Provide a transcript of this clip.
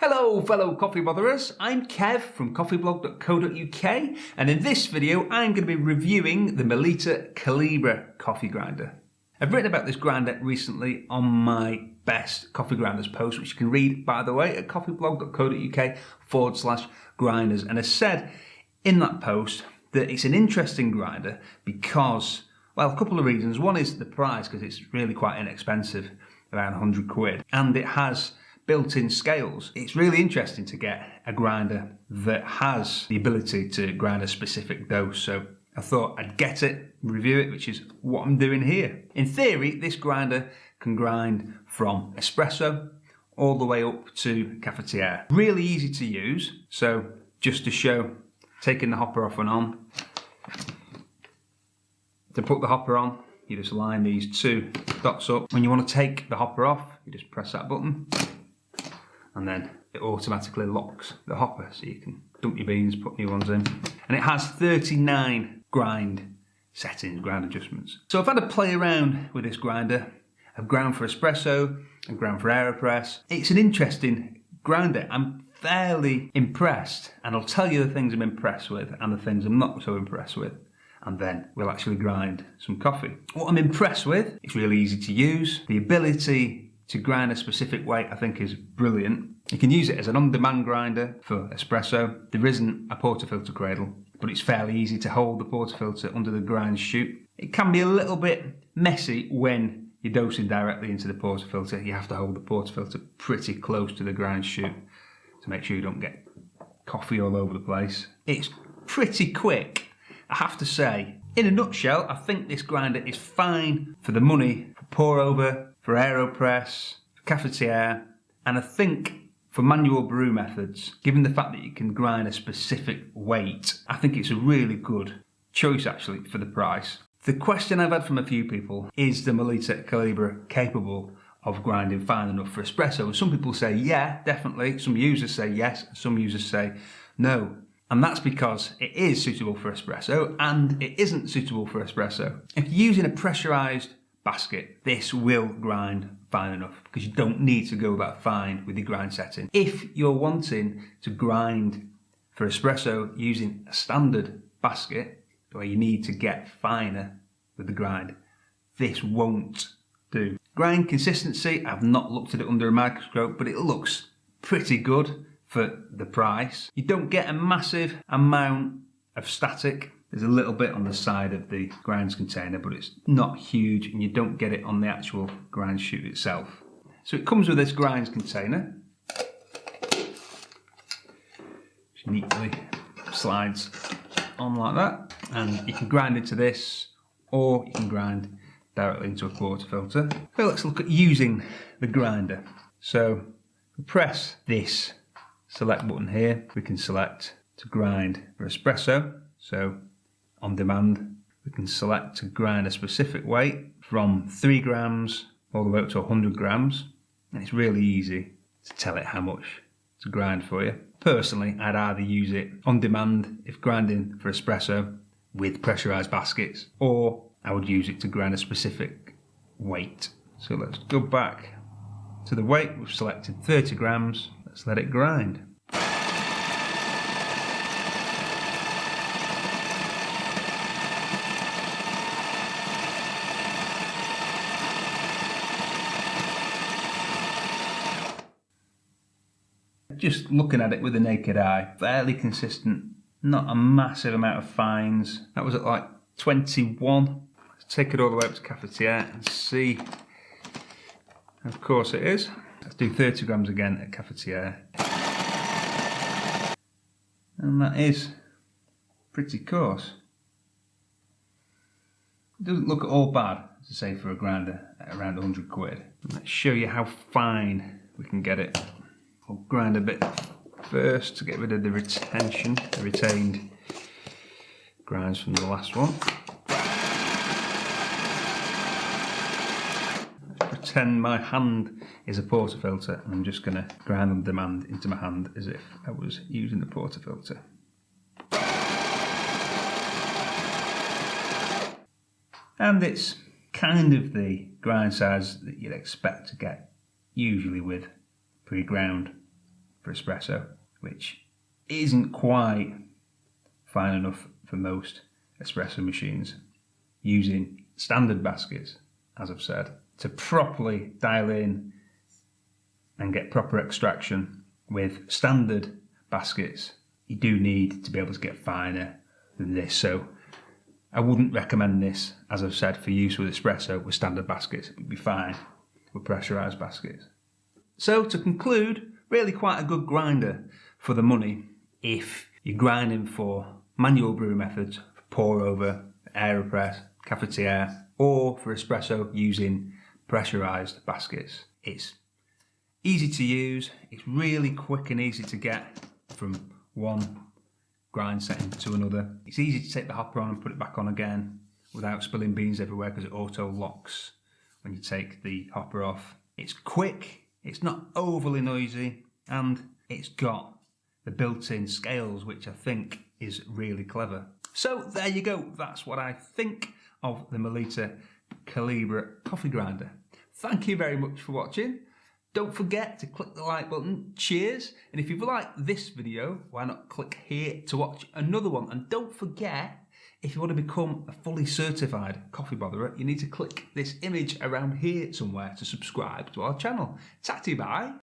Hello fellow coffee botherers, I'm Kev from coffeeblog.co.uk and in this video I'm going to be reviewing the Melitta Calibra coffee grinder. I've written about this grinder recently on my best coffee grinders post, which you can read by the way at coffeeblog.co.uk/grinders, and I said in that post that it's an interesting grinder because, well, a couple of reasons. One is the price, because it's really quite inexpensive, around 100 quid, and it has built-in scales. It's really interesting to get a grinder that has the ability to grind a specific dose, so I thought I'd get it, review it, which is what I'm doing here. In theory, this grinder can grind from espresso all the way up to cafetiere. Really easy to use, so just to show, taking the hopper off and on. To put the hopper on, you just line these two dots up. When you want to take the hopper off, you just press that button, and then it automatically locks the hopper so you can dump your beans, put new ones in. And it has 39 grind settings, grind adjustments. So I've had a play around with this grinder. I've ground for espresso, I've ground for aeropress. It's an interesting grinder. I'm fairly impressed, and I'll tell you the things I'm impressed with and the things I'm not so impressed with, and then we'll actually grind some coffee. What I'm impressed with, it's really easy to use. The ability to grind a specific way I think is brilliant. You can use it as an on-demand grinder for espresso. There isn't a portafilter cradle, but it's fairly easy to hold the portafilter under the grind chute. It can be a little bit messy when you're dosing directly into the portafilter. You have to hold the portafilter pretty close to the grind chute to make sure you don't get coffee all over the place. It's pretty quick, I have to say. In a nutshell, I think this grinder is fine for the money, for pour over, for aeropress, for cafetiere, and I think for manual brew methods, given the fact that you can grind a specific weight, I think it's a really good choice actually for the price. The question I've had from a few people is the Melitta Calibra capable of grinding fine enough for espresso? And some people say yeah, definitely. Some users say yes, some users say no. And that's because it is suitable for espresso and it isn't suitable for espresso. If you're using a pressurized basket, this will grind fine enough because you don't need to go that fine with your grind setting. If you're wanting to grind for espresso using a standard basket where you need to get finer with the grind, this won't do. Grind consistency, I've not looked at it under a microscope, but it looks pretty good for the price. You don't get a massive amount of static. There's a little bit on the side of the grinds container, but it's not huge, and you don't get it on the actual grind chute itself. So it comes with this grinds container, which neatly slides on like that, and you can grind into this, or you can grind directly into a portafilter. So let's look at using the grinder. So we press this select button here, we can select to grind for espresso, so on demand. We can select to grind a specific weight from 3 grams all the way up to 100 grams, and it's really easy to tell it how much to grind for you. Personally, I'd either use it on demand if grinding for espresso with pressurized baskets, or I would use it to grind a specific weight. So let's go back to the weight. We've selected 30 grams. Let's let it grind. Just looking at it with the naked eye, fairly consistent, not a massive amount of fines. That was at like 21. Let's take it all the way up to cafetiere and see. Of course it is. Let's do 30 grams again at cafetiere. And that is pretty coarse. It doesn't look at all bad, to say, for a grinder at around 100 quid. Let's show you how fine we can get it. I'll grind a bit first to get rid of the retention, the retained grinds from the last one. Let's pretend my hand is a portafilter, and I'm just going to grind on demand into my hand as if I was using the portafilter. And it's kind of the grind size that you'd expect to get usually with pre-ground for espresso, which isn't quite fine enough for most espresso machines. Using standard baskets, as I've said, to properly dial in and get proper extraction with standard baskets, you do need to be able to get finer than this. So I wouldn't recommend this, as I've said, for use with espresso with standard baskets. It'd be fine with pressurized baskets. So to conclude, really quite a good grinder for the money if you're grinding for manual brew methods, for pour over, aeropress, cafetiere, or for espresso using pressurized baskets. It's easy to use, it's really quick and easy to get from one grind setting to another. It's easy to take the hopper on and put it back on again without spilling beans everywhere because it auto locks when you take the hopper off. It's quick, it's not overly noisy, and it's got the built-in scales, which I think is really clever. So there you go, that's what I think of the Melitta Calibra coffee grinder. Thank you very much for watching. Don't forget to click the like button, cheers, and if you've liked this video, why not click here to watch another one. And don't forget, if you want to become a fully certified coffee botherer, you need to click this image around here somewhere to subscribe to our channel. Tatty bye.